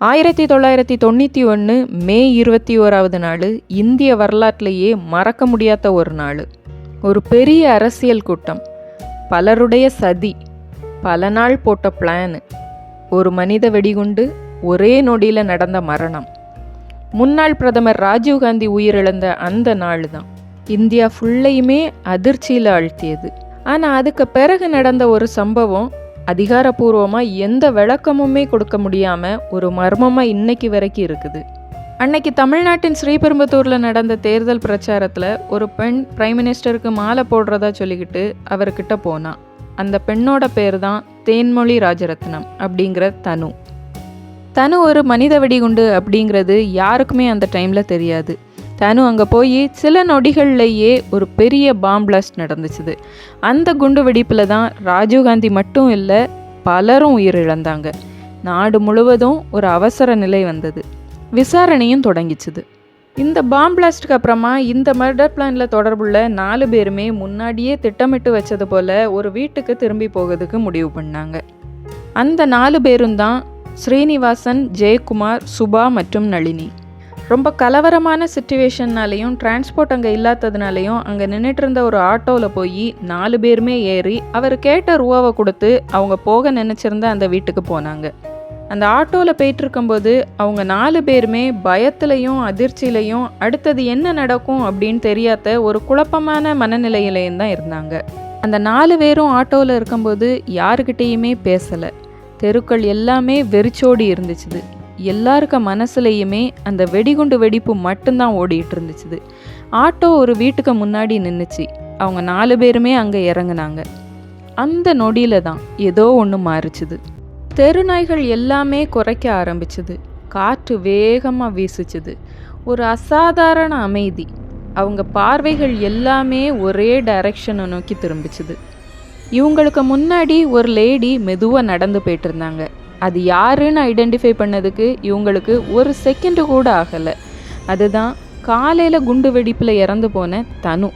1991 மே 21வது நாள் இந்திய வரலாற்றிலேயே மறக்க முடியாத ஒரு நாள். ஒரு பெரிய அரசியல் கூட்டம், பலருடைய சதி, பல நாள் போட்ட பிளானு, ஒரு மனித வெடிகுண்டு, ஒரே நொடியில் நடந்த மரணம். முன்னாள் பிரதமர் ராஜீவ்காந்தி உயிரிழந்த அந்த நாள் தான் இந்தியா ஃபுல்லையுமே அதிர்ச்சியில் ஆழ்த்தியது. ஆனால் அதுக்கு பிறகு நடந்த ஒரு சம்பவம் அதிகாரப்பூர்வமாக எந்த விளக்கமுமே கொடுக்க முடியாமல் ஒரு மர்மமாக இன்னைக்கு வரைக்கும் இருக்குது. அன்னைக்கு தமிழ்நாட்டின் ஸ்ரீபெரும்புத்தூரில் நடந்த தேர்தல் பிரச்சாரத்தில் ஒரு பெண் பிரைம் மினிஸ்டருக்கு மாலை போடுறதா சொல்லிக்கிட்டு அவர்கிட்ட போனான். அந்த பெண்ணோட பேர் தான் தேன்மொழி ராஜரத்னம் அப்படிங்கிற தனு. தனு ஒரு மனித வெடிகுண்டு அப்படிங்கிறது யாருக்குமே அந்த டைமில் தெரியாது. தனு அங்கே போய் சில நொடிகள்லேயே ஒரு பெரிய பாம் பிளாஸ்ட் நடந்துச்சுது. அந்த குண்டு வெடிப்பில் தான் ராஜீவ்காந்தி மட்டும் இல்லை, பலரும் உயிரிழந்தாங்க. நாடு முழுவதும் ஒரு அவசர நிலை வந்தது. விசாரணையும் தொடங்கிச்சுது. இந்த பாம் பிளாஸ்ட்டுக்கு அப்புறமா இந்த மர்டர் பிளானில் தொடர்புள்ள 4 பேருமே முன்னாடியே திட்டமிட்டு வச்சது போல் ஒரு வீட்டுக்கு திரும்பி போகிறதுக்கு முடிவு பண்ணாங்க. அந்த 4 பேரும் தான் ஸ்ரீனிவாசன், ஜெயக்குமார், சுபா மற்றும் நளினி. ரொம்ப கலவரமான சிச்சுவேஷன்னாலையும் டிரான்ஸ்போர்ட் அங்கே இல்லாததுனாலையும் அங்கே நின்றுட்டு இருந்த ஒரு ஆட்டோவில் போய் 4 பேருமே ஏறி அவர் கேட்ட ரூபாவை கொடுத்து அவங்க போக நினச்சிருந்த அந்த வீட்டுக்கு போனாங்க. அந்த ஆட்டோவில் போயிட்டுருக்கும்போது அவங்க 4 பேருமே பயத்துலையும் அதிர்ச்சியிலையும் அடுத்தது என்ன நடக்கும் அப்படின்னு தெரியாத ஒரு குழப்பமான மனநிலையிலையும் தான் இருந்தாங்க. அந்த 4 பேரும் ஆட்டோவில் இருக்கும்போது யாருக்கிட்டேயுமே பேசலை. தெருக்கள் எல்லாமே வெறிச்சோடி இருந்துச்சுது. எல்லாருக்க மனசுலையுமே அந்த வெடிகுண்டு வெடிப்பு மட்டும்தான் ஓடிட்டு இருந்துச்சுது. ஆட்டோ ஒரு வீட்டுக்கு முன்னாடி நின்றுச்சு. அவங்க 4 பேருமே அங்கே இறங்குனாங்க. அந்த நொடியில தான் ஏதோ ஒன்று மாறிச்சுது. தெருநாய்கள் எல்லாமே குறைக்க ஆரம்பிச்சுது. காற்று வேகமாக வீசுச்சுது. ஒரு அசாதாரண அமைதி. அவங்க பார்வைகள் எல்லாமே ஒரே டைரக்ஷனை நோக்கி திரும்பிச்சுது. இவங்களுக்கு முன்னாடி ஒரு லேடி மெதுவாக நடந்து போயிட்டு இருந்தாங்க. அது யாருன்னு ஐடென்டிஃபை பண்ணதுக்கு இவங்களுக்கு ஒரு செகண்டு கூட ஆகலை. அதுதான் காலையில் குண்டு வெடிப்பில் இறந்து போன தனு.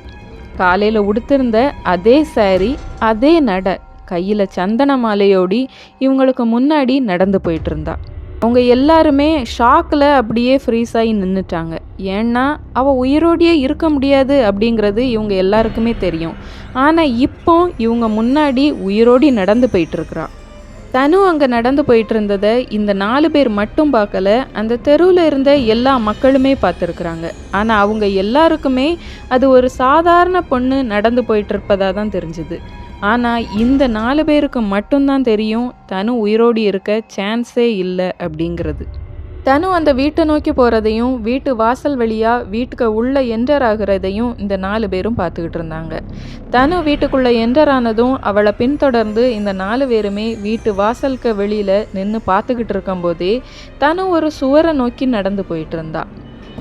காலையில் உடுத்திருந்த அதே சாரி, அதே நட, கையில் சந்தன மாலையோடி இவங்களுக்கு முன்னாடி நடந்து போயிட்டு இருந்தா. அவங்க எல்லாருமே ஷாக்கில் அப்படியே ஃப்ரீஸ் ஆகி நின்றுட்டாங்க. ஏன்னா அவள் உயிரோடையே இருக்க முடியாது அப்படிங்கிறது இவங்க எல்லாருக்குமே தெரியும். ஆனால் இப்போ இவங்க முன்னாடி உயிரோடி நடந்து போயிட்டுருக்குறா. தனு அங்கே நடந்து போயிட்டு இருந்ததை இந்த 4 பேர் மட்டும் பார்க்கல, அந்த தெருவில் இருந்த எல்லா மக்களுமே பார்த்துருக்குறாங்க. ஆனால் அவங்க எல்லாருக்குமே அது ஒரு சாதாரண பொண்ணு நடந்து போயிட்டு இருப்பதாக தான் தெரிஞ்சுது. ஆனால் இந்த 4 பேருக்கு மட்டும்தான் தெரியும் தனு உயிரோடு இருக்க சான்ஸே இல்லை அப்படிங்கிறது. தனு அந்த வீட்டை நோக்கி போகிறதையும் வீட்டு வாசல் வழியாக வீட்டுக்கு உள்ளே என்டர் ஆகிறதையும் இந்த 4 பேரும் பார்த்துக்கிட்டு இருந்தாங்க. தனு வீட்டுக்குள்ளே என்டர் ஆனதும் அவளை பின்தொடர்ந்து இந்த 4 பேருமே வீட்டு வாசலுக்கு வெளியில் நின்று பார்த்துக்கிட்டு இருக்கும்போதே தனு ஒரு சுவரை நோக்கி நடந்து போயிட்டு இருந்தா.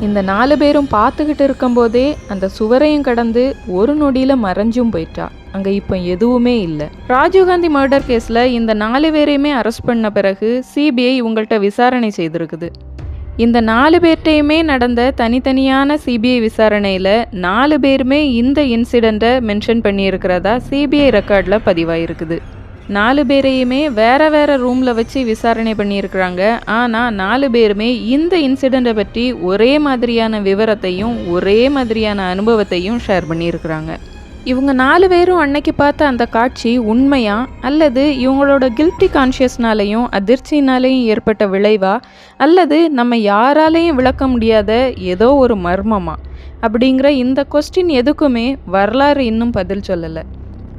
இந்த 4 பேரும் பார்த்துக்கிட்டு இருக்கும்போதே அந்த சுவரையும் கடந்து ஒரு நொடியில் மறைஞ்சும் போயிட்டா. அங்கே இப்போ எதுவுமே இல்லை. ராஜீவ்காந்தி மர்டர் கேஸில் இந்த 4 பேரையுமே அரெஸ்ட் பண்ண பிறகு சிபிஐ இவங்கள்ட்ட விசாரணை செய்திருக்குது. இந்த 4 பேர்ட்டையுமே நடந்த தனித்தனியான சிபிஐ விசாரணையில் 4 பேருமே இந்த இன்சிடெண்ட்டை மென்ஷன் பண்ணியிருக்கிறதா சிபிஐ ரெக்கார்டில் பதிவாயிருக்குது. 4 பேரையுமே வேறு வேறு ரூமில் வச்சு விசாரணை பண்ணியிருக்கிறாங்க. ஆனால் 4 பேருமே இந்த இன்சிடெண்ட்டை பற்றி ஒரே மாதிரியான விவரத்தையும் ஒரே மாதிரியான அனுபவத்தையும் ஷேர் பண்ணியிருக்கிறாங்க. இவங்க 4 பேரும் அன்னைக்கு பார்த்த அந்த காட்சி உண்மையா அல்லது இவங்களோட கில்ட்டி கான்ஷியஸ்னாலையும் அதிர்ச்சினாலையும் ஏற்பட்ட விளைவா அல்லது நம்ம யாராலையும் விளக்க முடியாத ஏதோ ஒரு மர்மமா அப்படிங்கிற இந்த கொஸ்டின் எதுக்குமே வரலாறு இன்னும் பதில் சொல்லலை.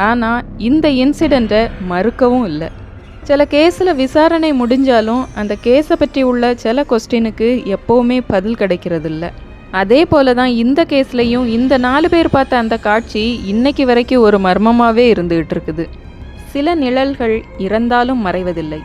ஆனால் இந்த இன்சிடெண்ட்டை மறுக்கவும் இல்லை. சில கேஸில் விசாரணை முடிஞ்சாலும் அந்த கேஸை பற்றி உள்ள சில கொஸ்டினுக்கு எப்போவுமே பதில் கிடைக்கிறதில்ல. அதே போல தான் இந்த கேஸ்லையும் இந்த 4 பேர் பார்த்த அந்த காட்சி இன்னைக்கு வரைக்கும் ஒரு மர்மமாகவே இருந்துகிட்டு இருக்குது. சில நிழல்கள் இறந்தாலும் மறைவதில்லை.